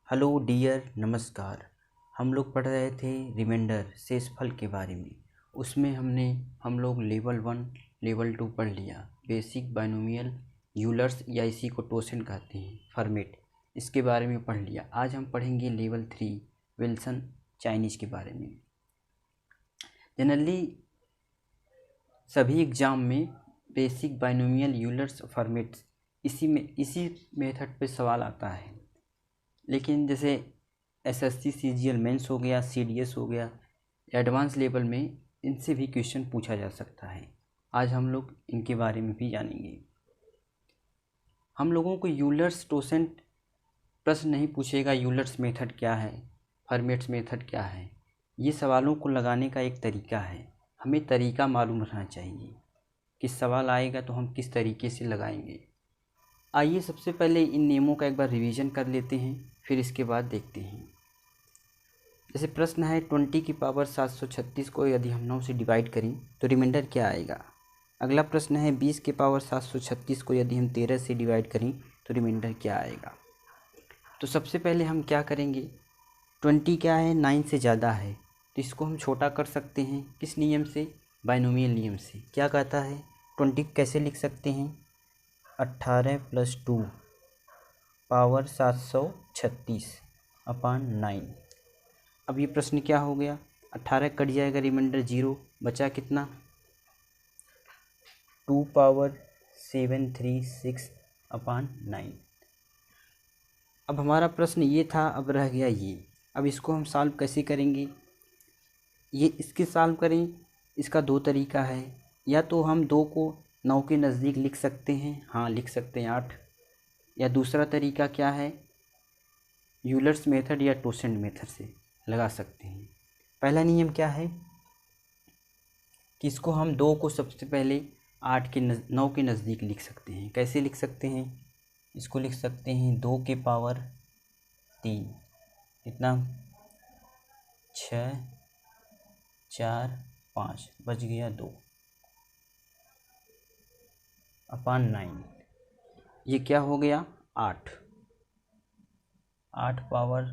Hello dear, नमस्कार। हम लोग पढ़ रहे थे रिमाइंडर शेषफल के बारे में। उसमें हम लोग लेवल 1 लेवल 2 पढ़ लिया। बेसिक बाइनोमियल यूलर्स या इसी को टोसेन कहते हैं, फॉर्मेट, इसके बारे में पढ़ लिया। आज हम पढ़ेंगे लेवल 3 विल्सन चाइनीज़ के बारे में। जनरली सभी एग्ज़ाम में बेसिक बाइनोमियल यूलर्स फॉर्मेट्स इसी मेथड पे सवाल आता है। लेकिन जैसे एसएससी सीजीएल मेंस हो गया, सीडीएस हो गया, एडवांस लेवल में इनसे भी क्वेश्चन पूछा जा सकता है। आज हम लोग इनके बारे में भी जानेंगे। हम लोगों को यूलर्स टोसेंट प्रश्न नहीं पूछेगा यूलर्स मेथड क्या है, फॉर्मेट्स मेथड क्या है। ये सवालों को लगाने का एक तरीका है। हमें तरीका मालूम रहना चाहिए कि सवाल आएगा तो हम किस तरीके से लगाएंगे। आइए सबसे पहले इन नियमों का एक बार रिवीजन कर लेते हैं, फिर इसके बाद देखते हैं। जैसे प्रश्न है 20 की पावर 736 को यदि हम 9 से डिवाइड करें तो रिमाइंडर क्या आएगा। अगला प्रश्न है 20 की पावर 736 को यदि हम 13 से डिवाइड करें तो रिमाइंडर क्या आएगा। तो सबसे पहले हम क्या करेंगे, 20 क्या है, 9 से ज़्यादा है, तो इसको हम छोटा कर सकते हैं। किस नियम से? बाइनोमियल नियम से। क्या कहता है, 20 कैसे लिख सकते हैं, 18 + 2 पावर 736 अपान 9। अब ये प्रश्न क्या हो गया, 18 कट जाएगा, रिमाइंडर 0 बचा, कितना, 2 पावर 736 अपान 9। अब हमारा प्रश्न ये था, अब रह गया ये। अब इसको हम सॉल्व कैसे करेंगे, ये इसके सॉल्व करें, इसका दो तरीका है। या तो हम 2 को 9 के नज़दीक लिख सकते हैं, हाँ लिख सकते हैं 8। या दूसरा तरीका क्या है, यूलर्स मेथड या टोसेंट मेथड से लगा सकते हैं। पहला नियम क्या है कि इसको हम 2 को सबसे पहले 9 के नज़दीक लिख सकते हैं। कैसे लिख सकते हैं, इसको लिख सकते हैं 2 के पावर 3, कितना, 6 4 5, बच गया 2 अपान 9। ये क्या हो गया, 8 पावर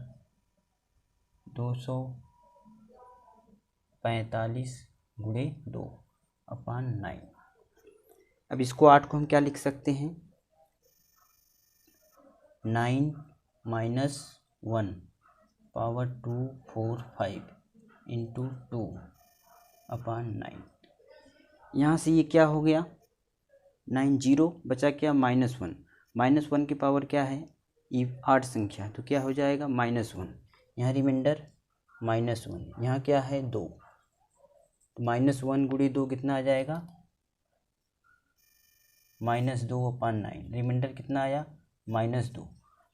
245 गुणे 2 अपान 9। अब इसको 8 को हम क्या लिख सकते हैं, 9 - 1 पावर 245 इंटू 2 अपान 9। यहाँ से ये क्या हो गया, 9 0 बचा, क्या, -1। -1 की पावर क्या है, ये 8 संख्या, तो क्या हो जाएगा, -1। यहाँ रिमाइंडर -1, यहाँ क्या है 2, तो -1 गुणे 2 कितना आ जाएगा, -2 अपान 9। रिमाइंडर कितना आया, -2।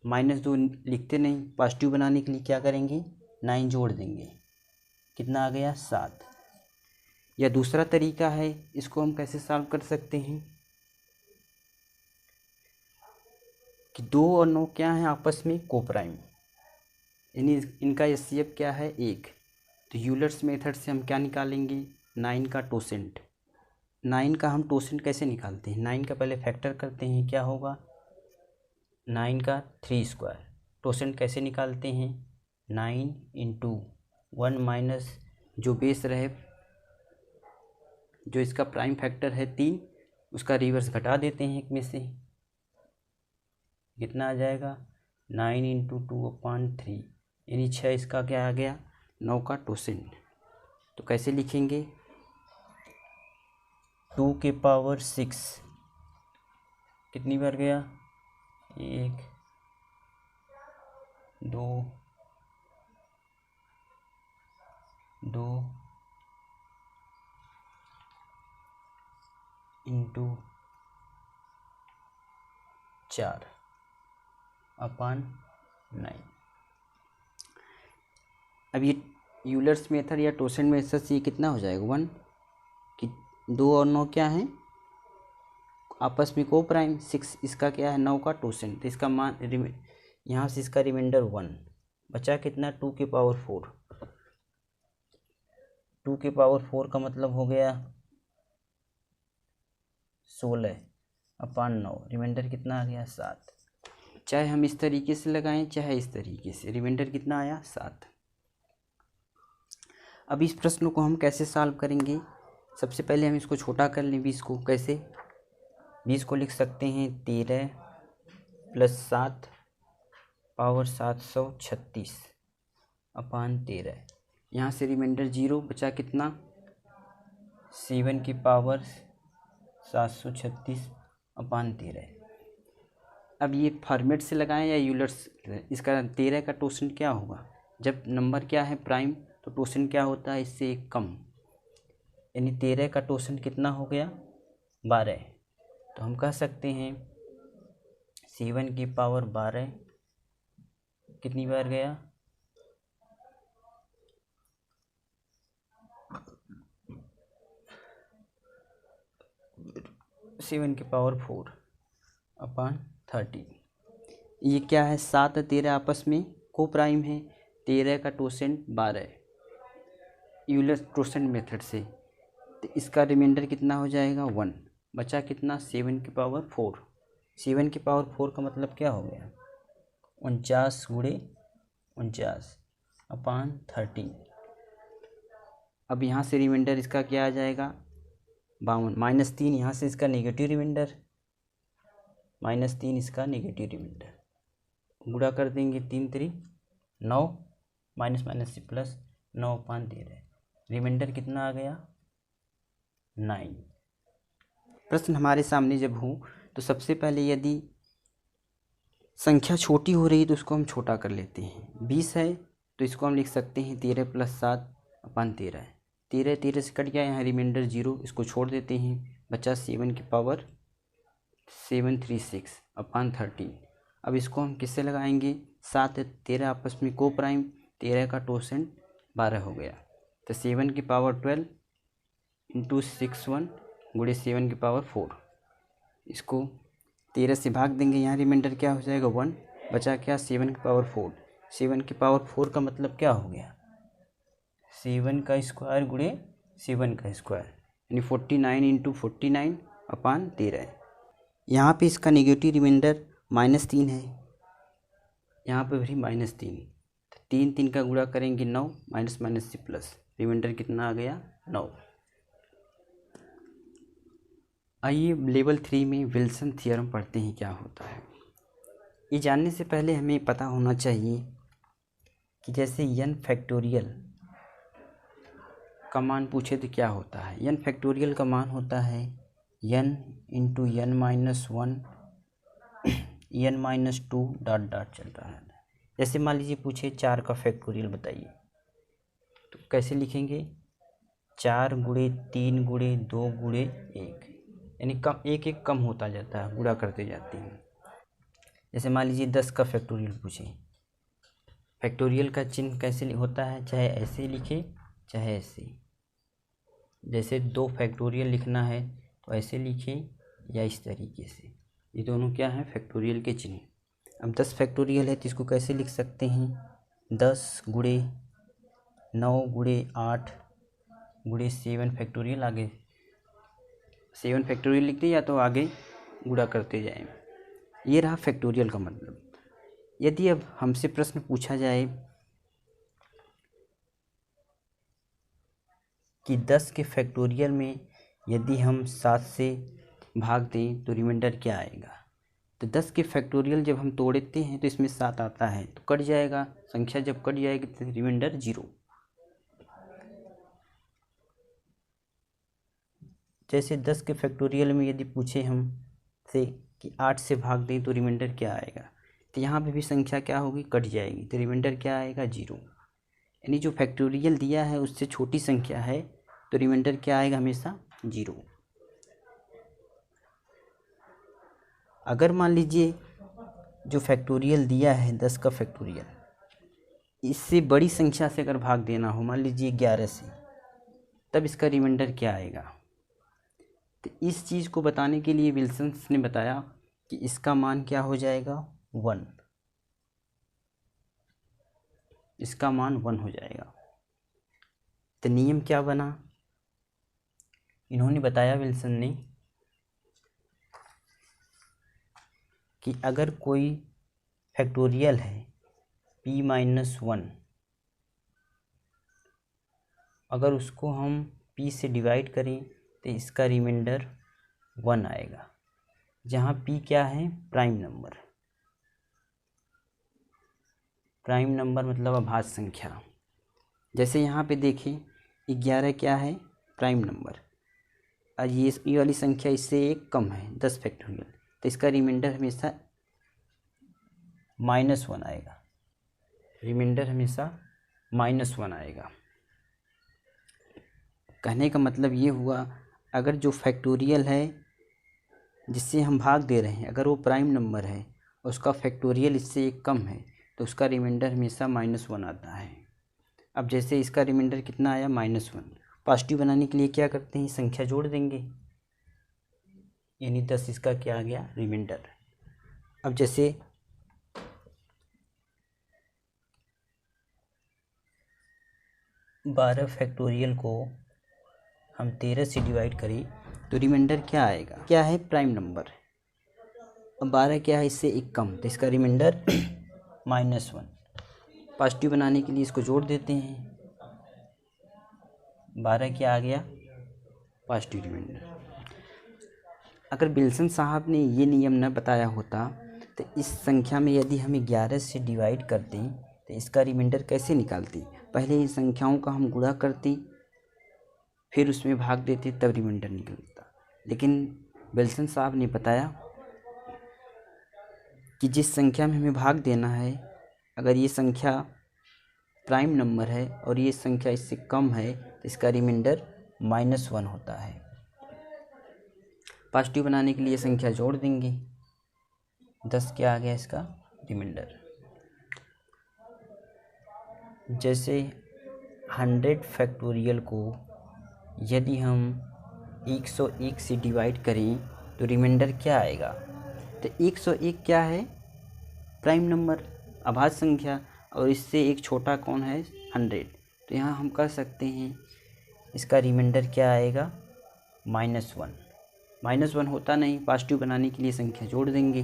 -2 लिखते नहीं, पॉजिटिव बनाने के लिए क्या करेंगे, 9 जोड़ देंगे, कितना आ गया, 7। या दूसरा तरीका है, इसको हम कैसे सॉल्व कर सकते हैं कि 2 और 9 क्या है, आपस में कोप्राइम, यानी इनका एचसीएफ क्या है, 1। तो यूलर्स मेथड से हम क्या निकालेंगे, 9 का टोसेंट। 9 का हम टोसेंट कैसे निकालते हैं, 9 का पहले फैक्टर करते हैं, क्या होगा, 9 का 3 स्क्वायर। टोसेंट कैसे निकालते हैं, 9 इंटू 1 माइनस जो बेस रहे, जो इसका प्राइम फैक्टर है 3, उसका रिवर्स घटा देते हैं एक में से, कितना आ जाएगा, 9 इंटू 2 अपान 3, यानी 6। इसका क्या आ गया, 9 का टोसेंट। तो कैसे लिखेंगे, 2 के पावर 6 कितनी बार गया, 1 2 2 इंटू 4 अपान 9। अब ये यूलर्स मेथड या टोसेंट मेथड से ये कितना हो जाएगा, 1, कि 2 और 9 क्या है, आपस में को प्राइम, 6 इसका क्या है, 9 का टोसेंट। तो इसका मान यहाँ से इसका रिमाइंडर 1 बचा, कितना, 2 के पावर 4। 2 के पावर 4 का मतलब हो गया 16 अपान 9। रिमाइंडर कितना आ गया, 7। चाहे हम इस तरीके से लगाएं चाहे इस तरीके से, रिमाइंडर कितना आया 7। अब इस प्रश्न को हम कैसे सॉल्व करेंगे? सबसे पहले हम इसको छोटा कर लें 20 को। कैसे? 20 को लिख सकते हैं 13 + 7 पावर 736 अपान 13। यहाँ से रिमाइंडर 0 बचा, कितना? 7 की पावर 736 अपान 13। अब ये फॉर्मेट से लगाएं या यूलर्स? इसका 13 का टोसेंट क्या होगा? जब नंबर क्या है प्राइम तो टोसेंट क्या होता है? इससे एक कम, यानी 13 का टोसेंट कितना हो गया? 12। तो हम कह सकते हैं 7 की पावर 12 कितनी बार गया? 7 की पावर 4 अपान 13। ये क्या है? 7 और 13 आपस में को प्राइम है। 13 का टोसेंट 12 यूलर टोसेंट मेथड से, तो इसका रिमाइंडर कितना हो जाएगा? 1। बचा कितना? 7 की पावर 4। 7 की पावर 4 का मतलब क्या हो गया? 49 गुणे 49 अपान 13। अब यहाँ से रिमाइंडर इसका क्या आ जाएगा? 52 -3। यहाँ से इसका नेगेटिव रिमाइंडर, -3 इसका नेगेटिव रिमाइंडर। गुणा कर देंगे 3 3 9 माइनस माइनस से प्लस 9 अपान 13। रिमाइंडर कितना आ गया? 9। प्रश्न हमारे सामने जब हो तो सबसे पहले यदि संख्या छोटी हो रही है तो उसको हम छोटा कर लेते हैं। 20 है तो इसको हम लिख सकते हैं 13 + 7 अपान 13। 13 13 से कट गया, यहाँ रिमाइंडर 0, इसको छोड़ देते हैं। बचा 7 की पावर 736 अपान 13। अब इसको हम किससे लगाएंगे? 7 13 आपस में को प्राइम, 13 का टोसेंट 12 हो गया, तो 7 की पावर 12 × 61 गुणे 7 की पावर 4। इसको 13 से भाग देंगे, यहाँ रिमाइंडर क्या हो जाएगा? 1। बचा क्या? 7 की पावर 4। 7 की पावर 4 का मतलब क्या हो गया? 7 का स्क्वायर गुणे 7 का स्क्वायर, यानी 49 × 49 अपान 13। यहाँ पे इसका नेगेटिव रिमाइंडर -3 है, यहाँ पे भी -3। तो 3 3 का गुणा करेंगे 9, माइनस माइनस से प्लस, रिमाइंडर कितना आ गया? 9। आइए लेवल 3 में विल्सन थ्योरम पढ़ते हैं क्या होता है। ये जानने से पहले हमें पता होना चाहिए कि जैसे n फैक्टोरियल का मान पूछे तो क्या होता है। n फैक्टोरियल का मान होता है n × n-1 n-2 dot dot चलता है। जैसे मान लीजिए पूछे 4 का फैक्टोरियल बताइए, तो कैसे लिखेंगे? 4 गुणे 3 गुणे 2 गुणे 1, यानी कम एक एक कम होता जाता है, गुणा करते जाते हैं। जैसे मान लीजिए 10 का फैक्टोरियल पूछे, फैक्टोरियल का चिन्ह कैसे होता है? चाहे ऐसे लिखे चाहे ऐसे। जैसे 2 फैक्टोरियल लिखना है तो ऐसे लिखें या इस तरीके से। ये दोनों क्या है? फैक्टोरियल के चिन्ह। अब 10 फैक्टोरियल है तो इसको कैसे लिख सकते हैं? 10 गुणे 9 गुणे 8 गुणे 7 फैक्टोरियल। आगे 7 फैक्टोरियल लिखते या तो आगे गुणा करते जाएं। ये रहा फैक्टोरियल का मतलब। यदि अब हमसे प्रश्न पूछा जाए कि 10 के फैक्टोरियल में यदि हम 7 से भाग दें तो रिमाइंडर क्या आएगा? तो 10 के फैक्टोरियल जब हम तोड़ते हैं तो इसमें 7 आता है तो कट जाएगा, संख्या जब कट जाएगी तो रिमाइंडर 0। जैसे 10 के फैक्टोरियल में यदि पूछे हम से कि 8 से भाग दें तो रिमाइंडर क्या आएगा, तो यहाँ पे भी संख्या क्या होगी? कट जाएगी, तो रिमाइंडर क्या आएगा? 0। यानी जो फैक्टोरियल दिया है उससे छोटी संख्या है तो रिमाइंडर क्या आएगा? हमेशा 0। अगर मान लीजिए जो फैक्टोरियल दिया है 10 का फैक्टोरियल, इससे बड़ी संख्या से अगर भाग देना हो, मान लीजिए 11 से, तब इसका रिमाइंडर क्या आएगा? तो इस चीज़ को बताने के लिए विल्सन ने बताया कि इसका मान क्या हो जाएगा? 1। इसका मान 1 हो जाएगा। तो नियम क्या बना? इन्होंने बताया विल्सन ने कि अगर कोई फैक्टोरियल है p-1, अगर उसको हम p से डिवाइड करें तो इसका रिमाइंडर 1 आएगा, जहाँ p क्या है, प्राइम नंबर। प्राइम नंबर मतलब अभाज्य संख्या। जैसे यहाँ पे देखें 11 क्या है, प्राइम नंबर, और ये वाली संख्या इससे एक कम है 10 फैक्टोरियल, तो इसका रिमाइंडर हमेशा -1 आएगा। रिमाइंडर हमेशा -1 आएगा। कहने का मतलब ये हुआ, अगर जो फैक्टोरियल है जिससे हम भाग दे रहे हैं, अगर वो प्राइम नंबर है, उसका फैक्टोरियल इससे एक कम है, तो उसका रिमाइंडर हमेशा -1 आता है। अब जैसे इसका रिमाइंडर कितना आया, -1, पॉजिटिव बनाने के लिए क्या करते हैं, संख्या जोड़ देंगे, यानी 10 इसका क्या आ गया, रिमाइंडर। अब जैसे 12 फैक्टोरियल को हम 13 से डिवाइड करें तो रिमाइंडर क्या आएगा, क्या है, प्राइम नंबर। अब 12 क्या है, इससे एक कम, तो इसका रिमाइंडर -1। पॉजिटिव बनाने के लिए इसको जोड़ देते हैं, 12 क्या आ गया, पॉजिटिव रिमाइंडर। अगर विल्सन साहब ने ये नियम न बताया होता तो इस संख्या में यदि हम 11 से डिवाइड करते तो इसका रिमाइंडर कैसे निकालते। पहले इन संख्याओं का हम गुणा करते, फिर उसमें भाग देते, तब रिमाइंडर निकलता। लेकिन विल्सन साहब ने बताया कि जिस संख्या में हमें भाग देना है, अगर ये संख्या प्राइम नंबर है और ये संख्या इससे कम है, तो इसका रिमाइंडर -1 होता है। पॉजिटिव बनाने के लिए संख्या जोड़ देंगे, 10 क्या आ गया इसका रिमाइंडर। जैसे 100 फैक्टोरियल को यदि हम 101 से डिवाइड करें तो रिमाइंडर क्या आएगा, तो 101 क्या है, प्राइम नंबर, अभाज्य संख्या, और इससे एक छोटा कौन है, 100। तो यहाँ हम कह सकते हैं इसका रिमाइंडर क्या आएगा, -1। -1 होता नहीं, पॉजिटिव बनाने के लिए संख्या जोड़ देंगे,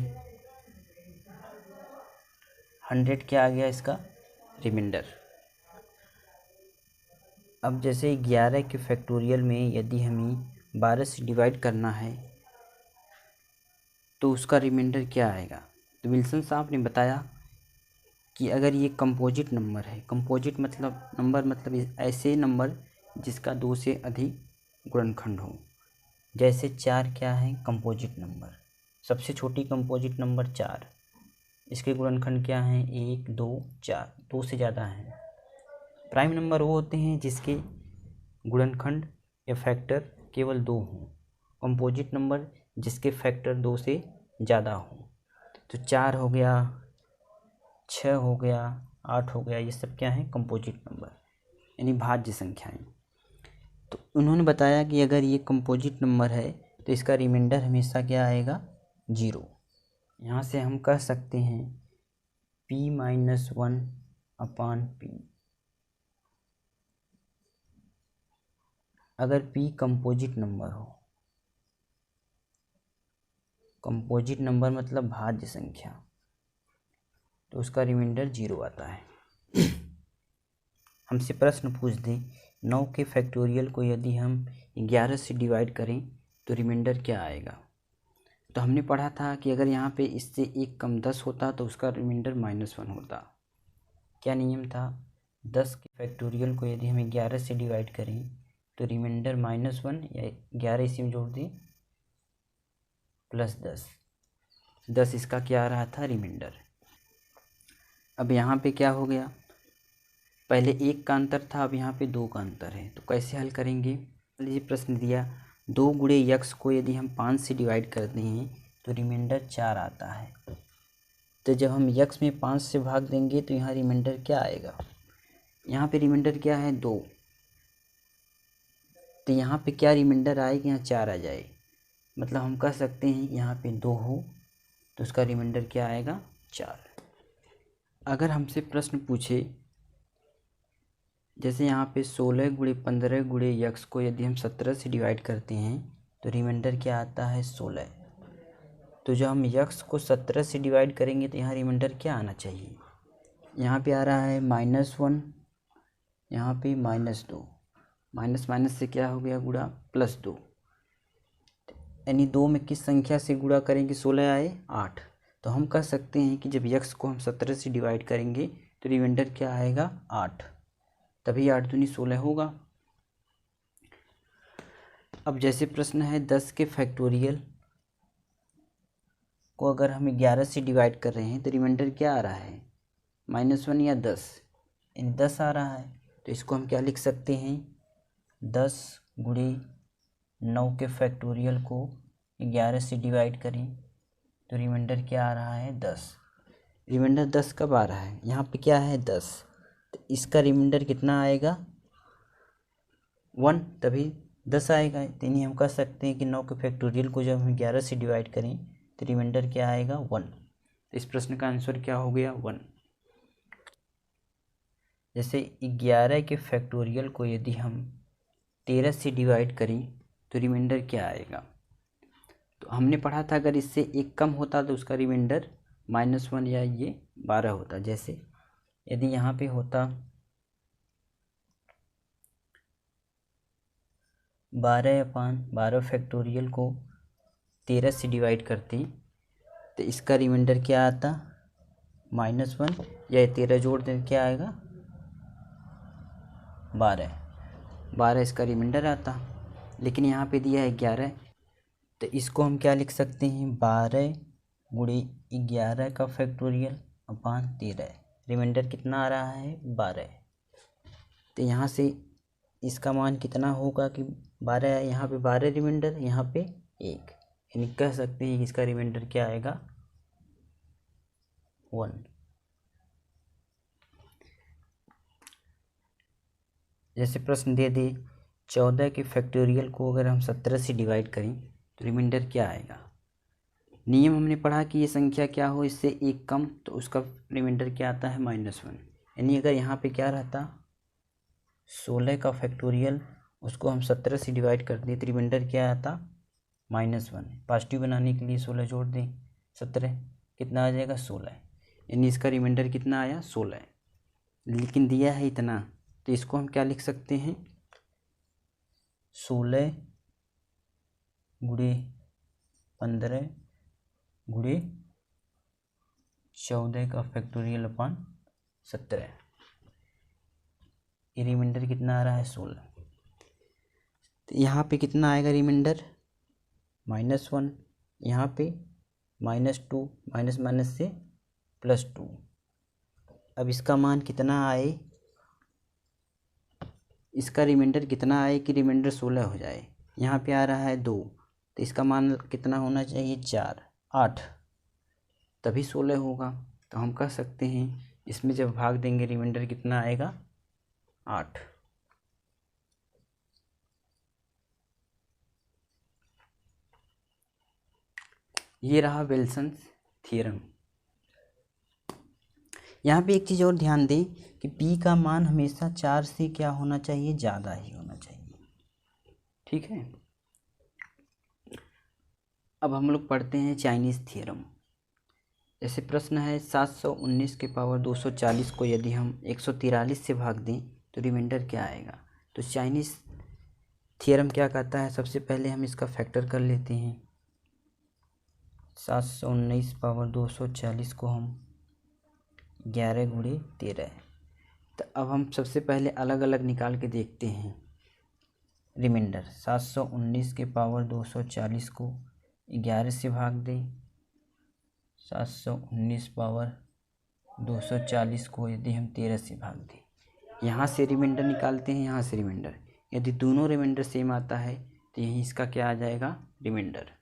100 क्या आ गया इसका रिमाइंडर। अब जैसे 11 के फैक्टोरियल में यदि हमें 12 से डिवाइड करना है तो उसका रिमाइंडर क्या आएगा। तो विल्सन साहब ने बताया कि अगर ये कंपोजिट नंबर है, कंपोजिट मतलब नंबर मतलब ऐसे नंबर जिसका 2 से अधिक गुणनखंड हो। जैसे 4 क्या है, कंपोजिट नंबर, सबसे छोटी कंपोजिट नंबर 4, इसके गुणनखंड क्या हैं, 1 2 4, 2 से ज़्यादा हैं। प्राइम नंबर वो होते हैं जिसके गुणनखंड या फैक्टर केवल 2 हों। कंपोजिट नंबर जिसके फैक्टर 2 से ज़्यादा हों। तो 4 हो गया, 6 हो गया, 8 हो गया, ये सब क्या है, कंपोजिट नंबर, यानी भाज्य संख्याएं। तो उन्होंने बताया कि अगर ये कंपोजिट नंबर है तो इसका रिमाइंडर हमेशा क्या आएगा, 0। यहाँ से हम कह सकते हैं p-1/p। अगर p कंपोजिट नंबर हो, कंपोजिट नंबर मतलब भाज्य संख्या, तो उसका रिमाइंडर 0 आता है। हमसे प्रश्न पूछ दें 9 के फैक्टोरियल को यदि हम 11 से डिवाइड करें तो रिमाइंडर क्या आएगा। तो हमने पढ़ा था कि अगर यहाँ पे इससे एक कम 10 होता तो उसका रिमाइंडर -1 होता। क्या नियम था, 10 के फैक्टोरियल को यदि हम 11 से डिवाइड करें तो रिमाइंडर -1, या 11 इसी में जोड़ दें +10, 10 इसका क्या आ रहा था, रिमाइंडर। अब यहाँ पे क्या हो गया, पहले 1 का अंतर था, अब यहाँ पे 2 का अंतर है, तो कैसे हल करेंगे। लीजिए प्रश्न दिया, 2 गुणे यक्स को यदि हम 5 से डिवाइड करते हैं तो रिमाइंडर 4 आता है। तो जब हम यक्स में 5 से भाग देंगे तो यहाँ रिमाइंडर क्या आएगा, यहाँ पे रिमाइंडर क्या है, 2। तो यहाँ पे क्या रिमाइंडर आएगा, यहाँ 4 आ जाए, मतलब हम कह सकते हैं यहाँ पे 2 हो तो उसका रिमाइंडर क्या आएगा, 4। अगर हमसे प्रश्न पूछे जैसे यहाँ पे 16 गुणे 15 गुणे यक्स को यदि हम 17 से डिवाइड करते हैं तो रिमाइंडर क्या आता है, 16। तो जब हम यक्स को 17 से डिवाइड करेंगे तो यहाँ रिमाइंडर क्या आना चाहिए, यहाँ पे आ रहा है -1, यहाँ पे -2, माइनस माइनस से क्या हो गया गुणा +2, यानी 2 में किस संख्या से गुणा करेंगे 16 आए 8। तो हम कह सकते हैं कि जब यक्स को हम 17 से डिवाइड करेंगे तो रिमाइंडर क्या आएगा 8, तभी 8 दूनी 16 होगा। अब जैसे प्रश्न है 10 के फैक्टोरियल को अगर हम 11 से डिवाइड कर रहे हैं तो रिमाइंडर क्या आ रहा है -1 या 10, यानी 10 आ रहा है। तो इसको हम क्या लिख सकते हैं 10 गुणे 9 के फैक्टोरियल को 11 से डिवाइड करें तो रिमाइंडर क्या आ रहा है 10। रिमाइंडर 10 कब आ रहा है, यहाँ पे क्या है 10, तो इसका रिमाइंडर कितना आएगा 1, तभी 10 आएगा। यानी हम कह सकते हैं कि 9 के फैक्टोरियल को जब हम 11 से डिवाइड करें तो रिमाइंडर क्या आएगा 1। तो इस प्रश्न का आंसर क्या हो गया 1। जैसे 11 के फैक्टोरियल को यदि हम 13 से डिवाइड करें तो रिमाइंडर क्या आएगा, तो हमने पढ़ा था अगर इससे एक कम होता तो उसका रिमाइंडर -1 या ये 12 होता। जैसे यदि यहाँ पे होता 12/12 फैक्टोरियल को 13 से डिवाइड करते तो इसका रिमाइंडर क्या आता -1, या 13 जोड़ दें क्या आएगा 12 इसका रिमाइंडर आता। लेकिन यहाँ पे दिया है 11, तो इसको हम क्या लिख सकते हैं 12 गुणे 11 का फैक्टोरियल अपान 13, रिमाइंडर कितना आ रहा है 12। तो यहाँ से इसका मान कितना होगा कि 12 है, यहाँ पे 12 रिमाइंडर, यहाँ पे 1, यानी कह सकते हैं कि इसका रिमाइंडर क्या आएगा 1। जैसे प्रश्न दे दे 14 के फैक्टोरियल को अगर हम 17 से डिवाइड करें तो रिमाइंडर क्या आएगा। नियम हमने पढ़ा कि ये संख्या क्या हो इससे एक कम तो उसका रिमाइंडर क्या आता है -1। यानी अगर यहाँ पे क्या रहता 16 का फैक्टोरियल उसको हम 17 से डिवाइड कर दें तो रिमाइंडर क्या आता -1। पॉजिटिव बनाने के लिए 16 जोड़ दें 17, कितना आ जाएगा 16, यानी इसका रिमाइंडर कितना आया 16। लेकिन दिया है इतना तो इसको हम क्या लिख सकते हैं 16 गुणे 15 गुणे 14 का फैक्टोरियल अपान 17, ये रिमाइंडर कितना आ रहा है 16। तो यहाँ पे कितना आएगा रिमाइंडर -1, यहाँ पे -2, माइनस माइनस से +2। अब इसका मान कितना आए, इसका रिमाइंडर कितना आए कि रिमाइंडर 16 हो जाए। यहाँ पे आ रहा है 2, तो इसका मान कितना होना चाहिए 4, 8, तभी 16 होगा। तो हम कह सकते हैं इसमें जब भाग देंगे रिमाइंडर कितना आएगा 8। ये रहा विल्सन्स थ्योरम। यहाँ पे एक चीज़ और ध्यान दें कि p का मान हमेशा 4 से क्या होना चाहिए ज़्यादा ही होना चाहिए, ठीक है। अब हम लोग पढ़ते हैं चाइनीज़ थ्योरम। जैसे प्रश्न है 719 के पावर 240 को यदि हम 143 से भाग दें तो रिमाइंडर क्या आएगा। तो चाइनीज़ थ्योरम क्या कहता है, सबसे पहले हम इसका फैक्टर कर लेते हैं। 719 पावर 240 को हम 11 गुणे 13, तो अब हम सबसे पहले अलग अलग निकाल के देखते हैं रिमाइंडर। 719 के पावर 240 को 11 से भाग दें, 719 पावर 240 को यदि हम 13 से भाग दें, यहाँ से रिमाइंडर निकालते हैं, यहाँ से रिमाइंडर, यदि दोनों रिमाइंडर सेम आता है तो यही इसका क्या आ जाएगा रिमाइंडर।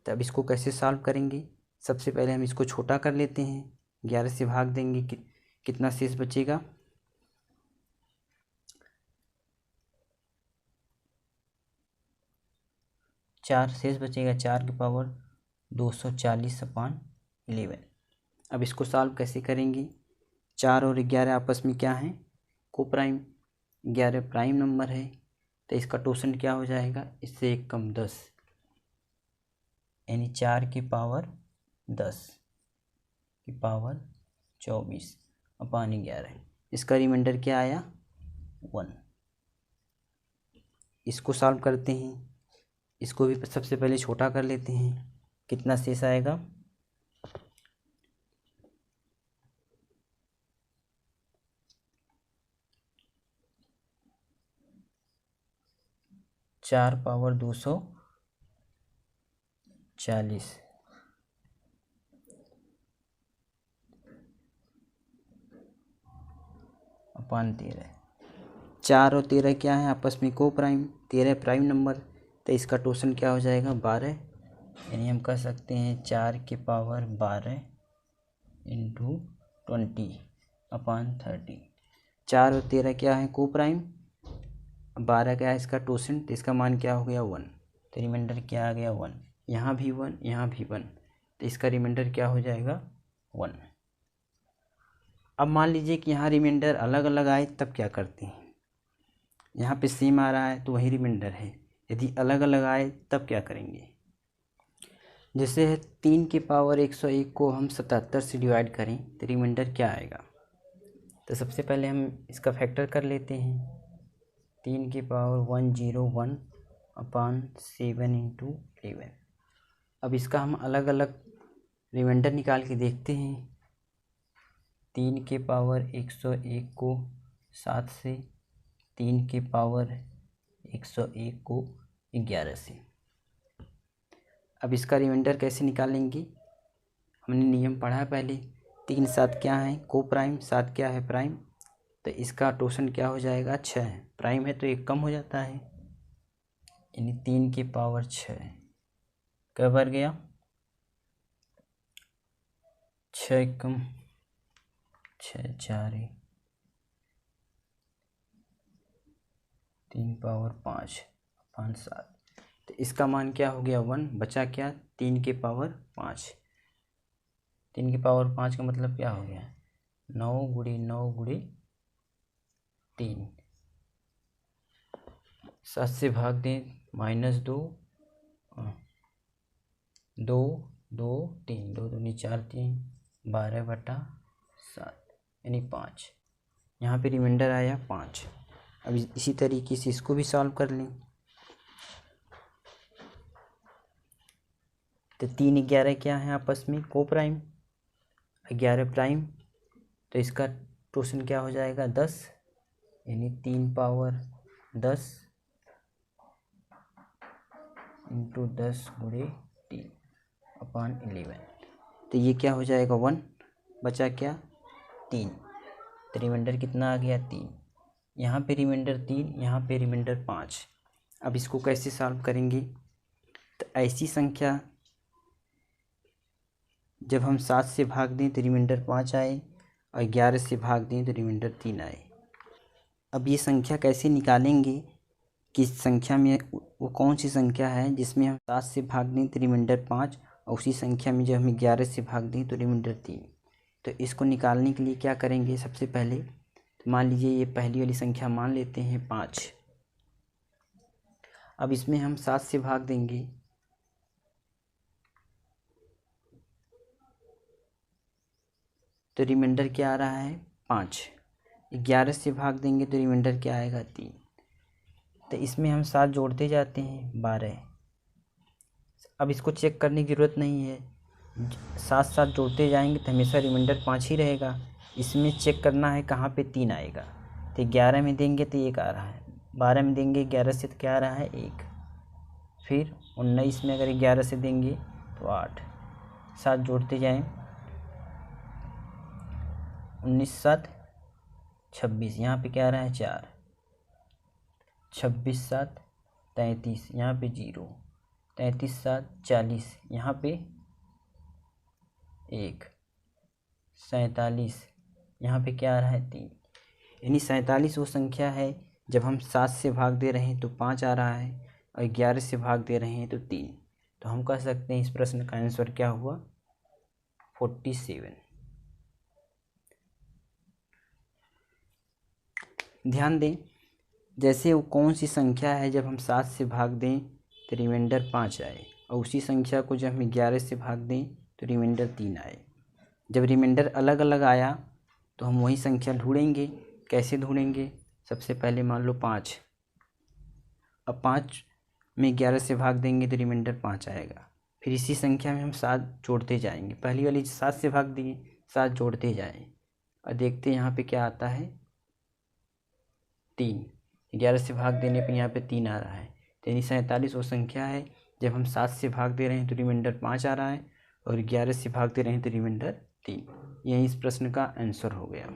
तब इसको कैसे सॉल्व करेंगे, सबसे पहले हम इसको छोटा कर लेते हैं, 11 से भाग देंगे कितना शेष बचेगा 4 शेष बचेगा, 4 की पावर 240/11। अब इसको सॉल्व कैसे करेंगे, 4 और 11 आपस में क्या है को प्राइम, 11 प्राइम नंबर है तो इसका टोसन क्या हो जाएगा, इससे एक कम 10, यानी 4 की पावर 10 की पावर 24 अपान 11। इसका रिमाइंडर क्या आया 1। इसको सॉल्व करते हैं, इसको भी सबसे पहले छोटा कर लेते हैं। कितना शेष आएगा 4 पावर 240 अपान 13। 4 और 13 क्या है आपस में को प्राइम, 13 प्राइम नंबर, तो इसका टोटल क्या हो जाएगा 12। यानी हम कह सकते हैं 4 की पावर 12 इंटू 20 अपान 30। 4 और 13 क्या है को प्राइम, 12 क्या है इसका टोटल, तो इसका मान क्या हो गया 1। तो रिमाइंडर क्या आ गया 1। यहाँ भी 1, यहाँ भी 1, तो इसका रिमाइंडर क्या हो जाएगा 1। अब मान लीजिए कि यहाँ रिमाइंडर अलग अलग आए, तब क्या करते हैं। यहाँ पे सेम आ रहा है तो वही रिमाइंडर है, यदि अलग अलग आए तब क्या करेंगे। जैसे है 3 की पावर 101 को हम 77 से डिवाइड करें तो रिमाइंडर क्या आएगा। तो सबसे पहले हम इसका फैक्टर कर लेते हैं। 3 की पावर 101 अपान 7 इंटू 11। अब इसका हम अलग अलग रिमाइंडर निकाल के देखते हैं। 3 के पावर 101 को 7 से, 3 के पावर 101 को 11 से। अब इसका रिमाइंडर कैसे निकालेंगे, हमने नियम पढ़ा है पहले। 3 7 क्या है को प्राइम, 7 क्या है प्राइम, तो इसका टोटल क्या हो जाएगा 6 है। प्राइम है तो एक कम हो जाता है, यानी 3 की पावर 6 कै बार गया 6 कम 6 4 3 पावर 5 अपान 7। तो इसका मान क्या हो गया 1, बचा क्या 3 के पावर 5। 3 के पावर 5 का मतलब क्या हो गया 9 गुड़ी 9 गुड़ी 3। 7 से भाग दें -2 2 2 3 2 दूनी 4 3 12/7 यानी 5। यहाँ पे रिमाइंडर आया 5। अब इसी तरीके से इसको भी सॉल्व कर लें। तो 3 11 क्या है आपस में को प्राइम, 11 प्राइम, तो इसका टोटल क्या हो जाएगा 10, यानी 3 पावर 10 इंटू 10 गुणे 3 अपान 11। तो ये क्या हो जाएगा 1, बचा क्या 3। तो रिमाइंडर कितना आ गया 3। यहाँ पे रिमाइंडर 3, यहाँ पे रिमाइंडर 5। अब इसको कैसे सॉल्व करेंगे। तो ऐसी संख्या जब हम 7 से भाग दें तो रिमाइंडर 5 आए, और 11 से भाग दें तो रिमाइंडर 3 आए। अब ये संख्या कैसे निकालेंगे कि संख्या में वो कौन सी संख्या है जिसमें हम 7 से भाग दें तो रिमाइंडर 5, और उसी संख्या में जब हम 11 से भाग दें तो रिमाइंडर 3। तो इसको निकालने के लिए क्या करेंगे, सबसे पहले तो मान लीजिए ये पहली वाली संख्या मान लेते हैं 5। अब इसमें हम 7 से भाग देंगे तो रिमाइंडर क्या आ रहा है 5। 11 से भाग देंगे तो रिमाइंडर क्या आएगा 3। तो इसमें हम 7 जोड़ते जाते हैं 12। अब इसको चेक करने की ज़रूरत नहीं है, 7 7 जोड़ते जाएंगे तो हमेशा रिमाइंडर 5 ही रहेगा। इसमें चेक करना है कहाँ पे 3 आएगा। तो 11 में देंगे तो 1 आ रहा है, 12 में देंगे 11 से तो क्या आ रहा है 1, फिर 19 में अगर 11 से देंगे तो 8। 7 जोड़ते जाएं 19 7 26, यहाँ पे क्या आ रहा है 4। 26 7 33, यहाँ पे 0। 33 7 40, यहाँ पे 1। 47, यहाँ पे क्या आ रहा है 3। यानी 47 वो संख्या है जब हम 7 से भाग दे रहे हैं तो 5 आ रहा है, और 11 से भाग दे रहे हैं तो 3। तो हम कह सकते हैं इस प्रश्न का आंसर क्या हुआ 47। ध्यान दें, जैसे वो कौन सी संख्या है जब हम 7 से भाग दें तो रिमाइंडर 5 आए, और उसी संख्या को जब हम 11 से भाग दें तो रिमाइंडर 3 आए। जब रिमाइंडर अलग अलग आया तो हम वही संख्या ढूंढेंगे। कैसे ढूंढेंगे? सबसे पहले मान लो 5, अब 5 में 11 से भाग देंगे तो रिमाइंडर 5 आएगा। फिर इसी संख्या में हम 7 जोड़ते जाएंगे। पहली वाली 7 से भाग दिए, 7 जोड़ते जाएं और देखते हैं यहाँ पे क्या आता है, 3। 11 से भाग देने पे यहाँ पे 3 आ रहा है। तो यानी 47 वो संख्या है जब हम 7 से भाग दे रहे हैं तो रिमाइंडर 5 आ रहा है और 11 से भाग दे रहे हैं तो रिमाइंडर 3। यही इस प्रश्न का आंसर हो गया।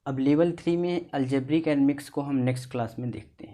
अब लेवल 3 में अलजेब्रिक एंड मिक्स को हम नेक्स्ट क्लास में देखते हैं।